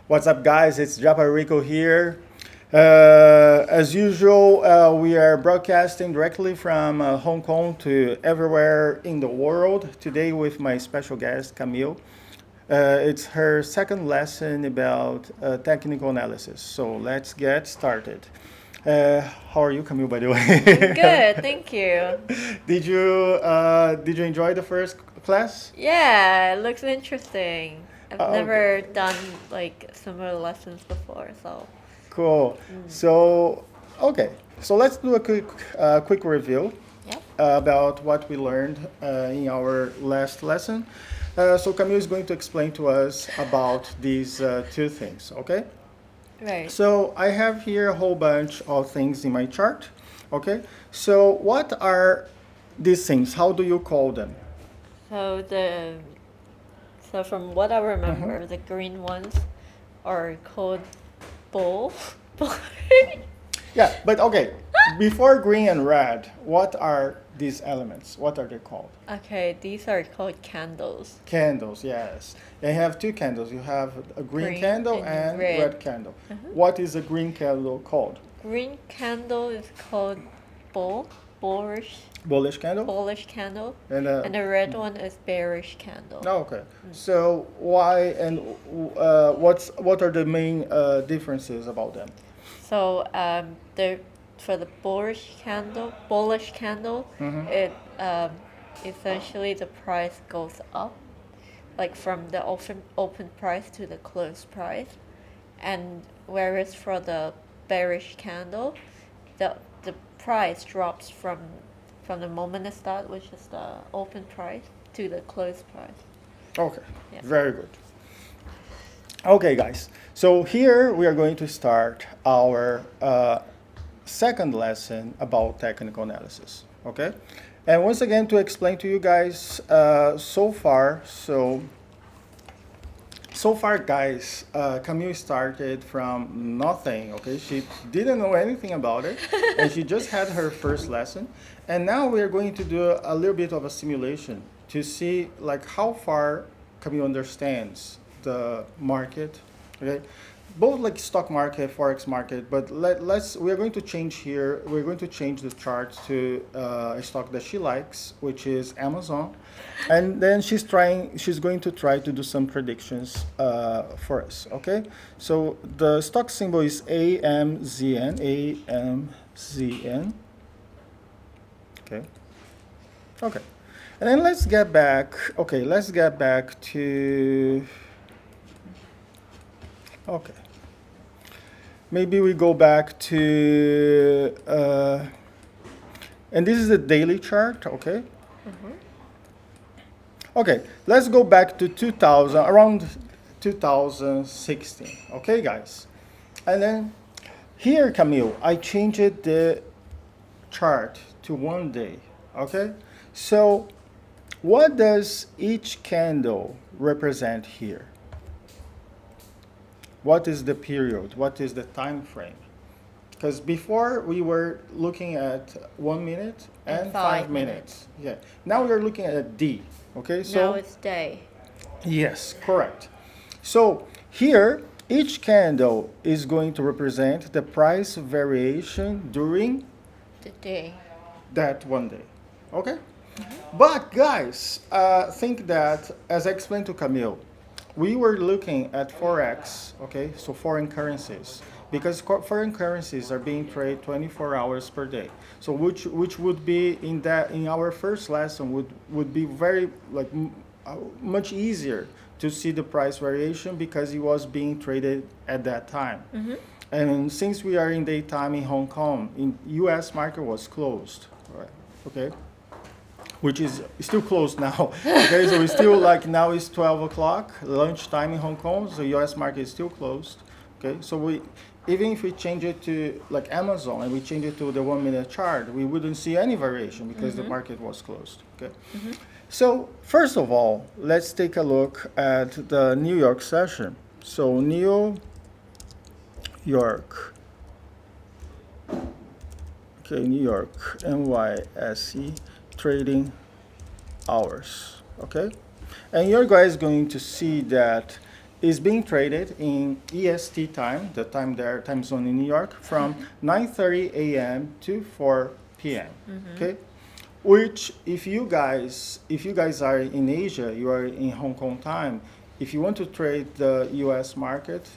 What's up, guys? It's Japa Rico here. As usual, we are broadcasting directly from Hong Kong to everywhere in the world. Today, with my special guest, Camille. It's her second lesson about technical analysis. So let's get started. How are you, Camille? By the I'm way, good, thank you. did you enjoy the first class? Yeah, it looks interesting. I've Okay. never done like similar lessons before, so. Cool. Mm. So, okay. So let's do a quick review Yep. about what we learned in our last lesson. So Camille is going to explain to us about these two things, okay? Right. So I have here a whole bunch of things in my chart, okay? So what are these things? How do you call them? So the so from what I Mhm. remember, the green ones are called bull. Yeah, but okay. Before green and red, what are these elements? What are they called? Okay, these are called candles. Candles, yes. They have two candles. You have a green Green candle and and red. red candle. Uh-huh. What is a green candle called? Green candle is called bull, bullish, Bullish candle? bullish candle, And and the red one is bearish candle. oh, okay. So why and what are the main differences about them? So the for the bullish candle, Hmm. it essentially the price goes up, like from the open price to the close price, and whereas for the bearish candle, the price drops from the moment it starts, which is the open price, to the close price. Okay, Yeah. very good. Okay, guys. So here we are going to start our second lesson about technical analysis. Okay, and once again to explain to you guys so far, guys, Camille started from nothing. Okay, she didn't know anything about it, and she just had her first lesson. And now we are going to do a little bit of a simulation to see like how far Camille understands the market. Okay, both like stock market, forex market. But let's we are going to change here. We're going to change the chart to a stock that she likes, which is Amazon, and then she's going to try to do some predictions for us. Okay, so the stock symbol is AMZN. Okay. Okay, and then let's get back. Okay, let's get back to. Okay, maybe we go back to. And this is the daily chart. Okay. Mm-hmm. Okay, let's go back to 2000, around 2016. Okay, guys. And then here, Camille, I changed the chart to 1 day. Okay, so what does each candle represent here? What is the period? What is the time frame? Because before we were looking at 1 minute And and 5 minutes. Yeah. Now we are looking at a D. Okay. Now So it's day. yes, correct. So here, each candle is going to represent the price variation during The day. that 1 day. Okay. But guys, think that as I explained to Camille, we were looking at forex, okay, so foreign currencies, because foreign currencies are being traded 24 hours per day. So which would be in our first lesson would be very like much easier to see the price variation because it was being traded at that time. Mm-hmm. And since we are in daytime in Hong Kong, in U.S. market was closed, right? Okay, which is still closed now. Okay, so it's still like now it's 12 o'clock, lunchtime in Hong Kong, so U.S. market is still closed. Okay, so we even if we change it to like Amazon and we change it to the 1 minute chart, we wouldn't see any variation because the Mm-hmm. market was closed. Okay, Mm-hmm. so first of all, let's take a look at the New York session. So New York. Okay, New York, NYSE trading hours. Okay, and you're guys going to see that is being traded in EST time, the time zone in New York, from 9:30 a.m. to 4 p.m. Okay, which if you guys are in Asia, you are in Hong Kong time. If you want to trade the U.S. market,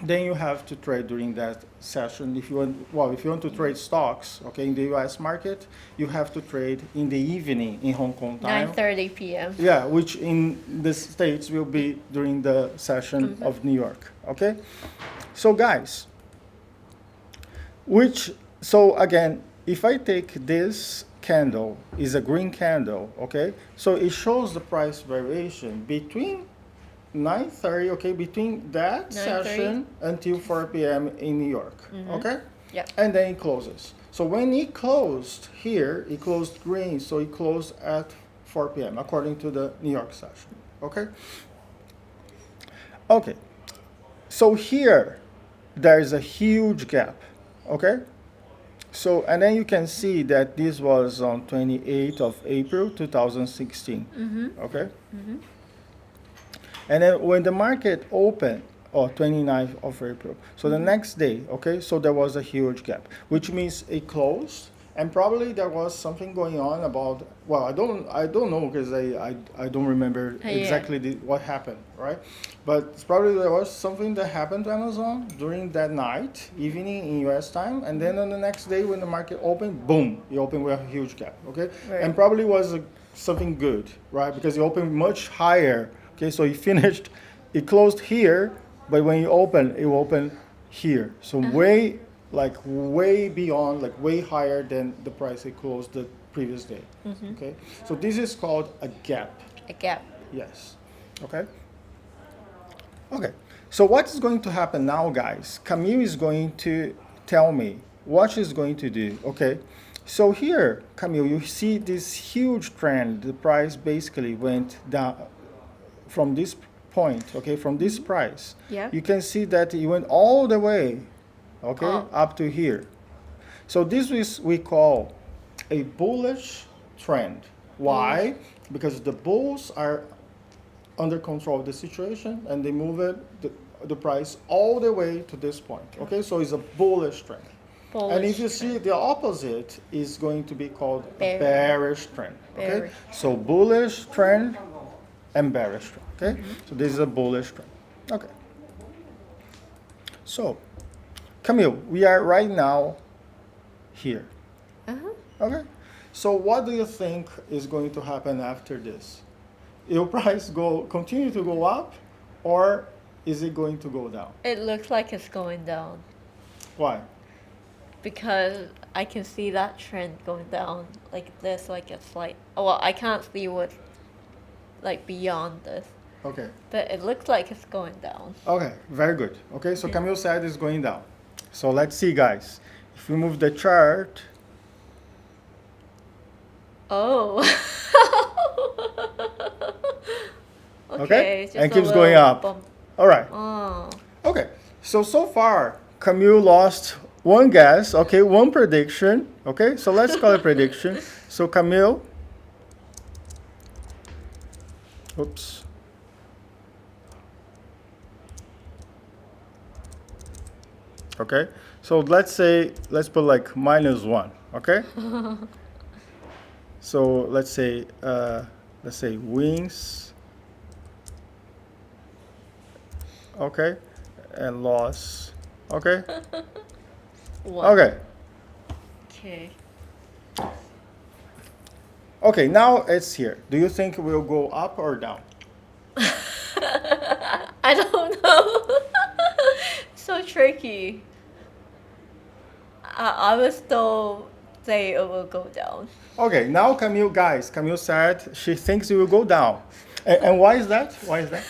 then you have to trade during that session. If you want to trade stocks, okay, in the U.S. market, you have to trade in the evening in Hong Kong time. 9:30 p.m. Yeah, which in the States will be during the session of New York. Okay, so guys, so again, if I take this candle is a green candle, okay, so it shows the price variation between 9:30, okay, between that 9:30 session until 4 p.m. in New York, okay? Yeah. And then it closes. So when it closed here, it closed green, so it closed at 4 p.m. according to the New York session, okay? Okay, so here there is a huge gap, okay? So, and then you can see that this was on 28th of April 2016, okay? And then when the market opened, or 29th of April, so the next day, okay, so there was a huge gap, which means it closed, and probably there was something going on about, well, I don't know because I don't remember exactly what happened, right? But it's probably there was something that happened to Amazon during that night, evening in US time, and then on the next day when the market opened, boom, it opened with a huge gap, okay? Right. And probably was something good, right? Because it opened much higher, okay? So it closed here, but when you open, it will open here. So way beyond, like way higher than the price it closed the previous day. Okay. So this is called a gap. A gap. Yes. Okay. Okay. So what is going to happen now, guys? Camille is going to tell me what she's going to do. Okay. So here, Camille, you see this huge trend. The price basically went down from this point, okay, from this price. Yeah. You can see that it went all the way, okay, up to here. So this is we call a bullish trend. Why? Because the bulls are under control of the situation and they move the price all the way to this point. Okay, so it's a bullish trend. And if you see the opposite is going to be called a bearish trend. Okay, Bearish. so bullish trend and bearish trend. Okay, so this is a bullish trend. Okay. So, Camille, we are right now here. Okay. So, what do you think is going to happen after this? Will price continue to go up, or is it going to go down? It looks like it's going down Why? because I can see that trend going down. Like there's like a slight. Well, I can't see what's like beyond this, Okay. but it looks like it's going down. Okay, very good. Okay, so Camille said it's going down. So let's see, guys. If we move the chart, Oh. okay, just and a keeps going little up. bump. All right. Oh. Okay, so far, Camille lost one guess, okay, one prediction, okay, so let's call it prediction. So Camille, oops. Okay, so let's put like -1, okay? So let's say wins, okay, and loss, okay? One. Okay. Okay. Okay, now it's here. Do you think we'll go up or down? I don't know. So tricky. I would still say it will go down. Okay, now Camille said she thinks it will go down. And why is that? Why is that?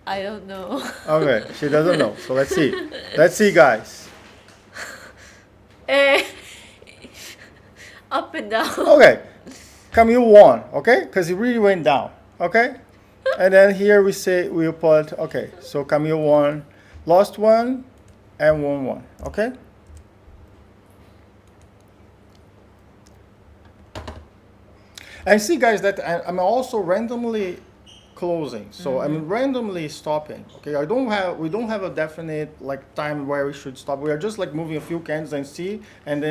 I don't know. Okay, she doesn't know. So let's see. Let's see, guys. Up and down. Okay, Camille won, okay? Because it really went down, okay? And then here we'll put, okay, so Camille won, lost one, and won one, okay? And see, guys, that I'm also randomly closing. So I'm randomly stopping. Okay, we don't have a definite like time where we should stop. We are just like moving a few candles and see, and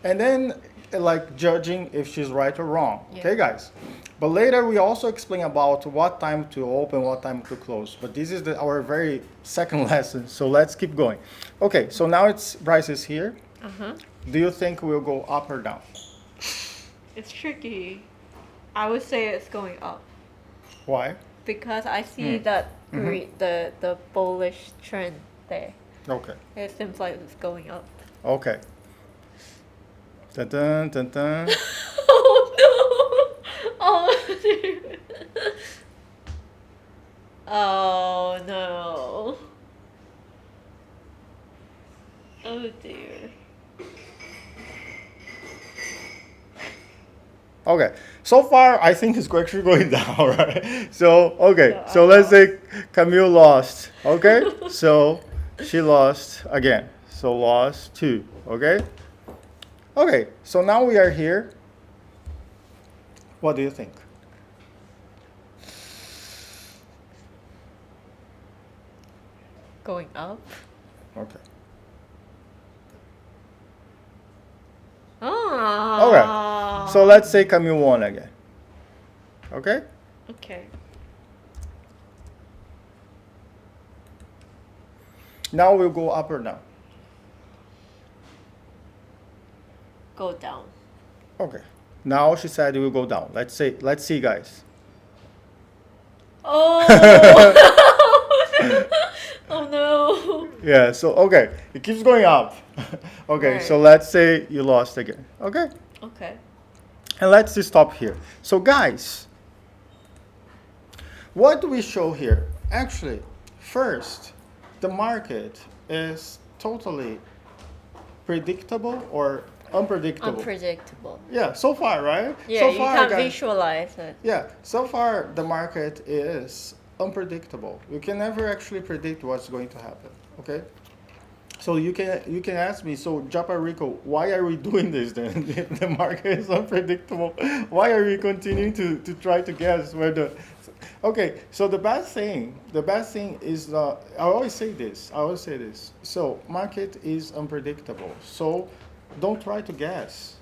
then like judging if she's right or wrong. Yeah. Okay, guys. But later we also explain about what time to open, what time to close. But this is our very second lesson. So let's keep going. Okay, so now price is here. Do you think we'll go up or down? It's tricky. I would say it's going up Why? because I see that the bullish trend there. Okay. It seems like it's going up. Okay. Dun dun dun dun. Oh no! Oh dear. Oh no. Oh dear. Okay. So far, I think it's actually going down, right? So, okay. So So I let's say Camille lost. Okay. So she lost again. So lost 2. Okay. Okay. So now we are here. What do you think? Going up. Okay. Oh. Okay. So let's say Camille won again. Okay. Okay. Now we'll go up or down. Go down. Okay. Now she said it will go down. Let's see, guys. Oh. Oh no. Yeah. So okay, it keeps going up. Okay. Right. So let's say you lost again. Okay. Okay. And let's just stop here. So guys, what do we show here? Actually, first, the market is totally predictable or unpredictable. Unpredictable. Yeah, so far, right? Yeah, so you far, can't guys, visualize it. yeah, so far the market is unpredictable. You can never actually predict what's going to happen. Okay. So you can ask me, so Japarico, why are we doing this then? The market is unpredictable. Why are we continuing to try to guess where the okay, so the bad thing is I always say this. So market is unpredictable. So don't try to guess.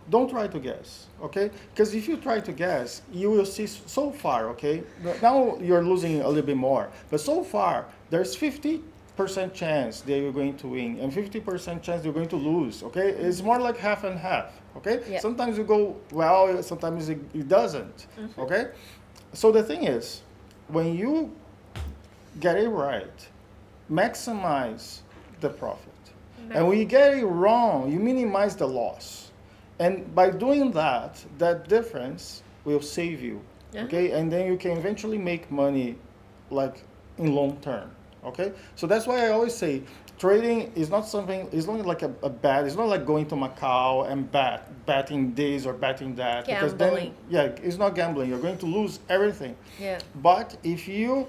Don't try to guess, okay? Because if you try to guess, you will see so far, okay? Now you're losing a little bit more, but so far there's 50% chance that you're going to win and 50% chance you're going to lose, okay? It's more like half and half, okay? Yeah. Sometimes you go well, sometimes it doesn't, okay? So the thing is, when you get it right, maximize the profit. And when you get it wrong, you minimize the loss. And by doing that, that difference will save you, okay? And then you can eventually make money like in long term, okay? So that's why I always say trading is not something, it's not like a bet. It's not like going to Macau and betting this or betting that. Because then, Gambling. yeah, it's not gambling. You're going to lose everything. Yeah. But if you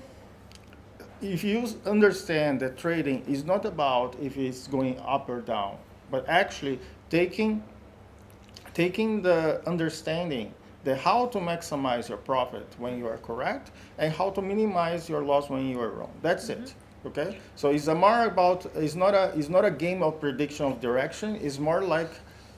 understand that trading is not about if it's going up or down, but actually taking the understanding that how to maximize your profit when you are correct and how to minimize your loss when you are wrong. That's it. Okay? So it's not a game of prediction of direction. It's more like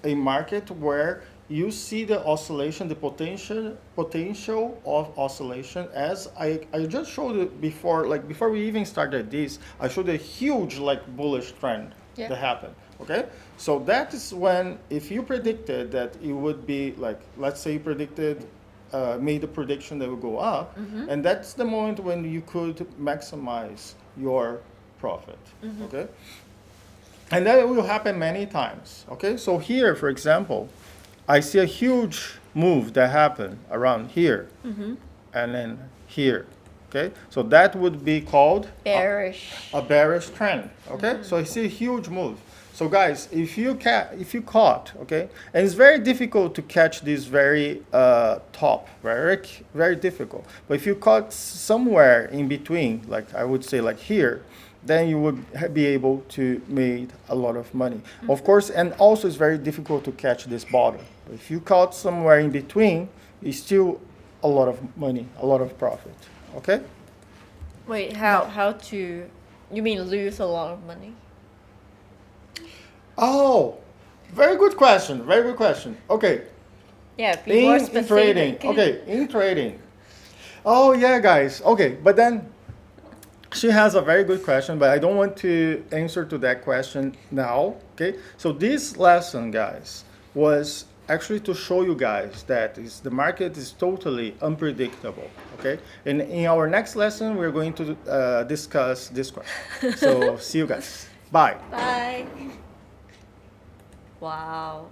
a market where you see the oscillation, the potential of oscillation, as I just showed it before, like before we even started this, I showed a huge like bullish trend that happened. Okay, so that is when, if you predicted that it would be like, let's say you predicted, made a prediction that would go up, and that's the moment when you could maximize your profit. Okay, and that will happen many times. Okay, so here, for example, I see a huge move that happened around here, and then here. Okay, so that would be called Bearish. a bearish trend. Okay, so I see a huge move. So guys, if you caught, okay, and it's very difficult to catch this very top, very difficult. But if you caught somewhere in between, like I would say like here, then you would be able to make a lot of money. Of course, and also it's very difficult to catch this bottom. But if you caught somewhere in between, it's still a lot of money, a lot of profit. Okay? Wait, how to? You mean lose a lot of money? Oh, very good question. Very good question. Okay. Yeah, be more In specific. trading. Okay, in trading. Oh yeah, guys. Okay, but then she has a very good question, but I don't want to answer to that question now. Okay, so this lesson, guys, was actually to show you guys that the market is totally unpredictable. Okay, and in our next lesson, we're going to discuss this question. So see you guys. Bye. Bye. Wow.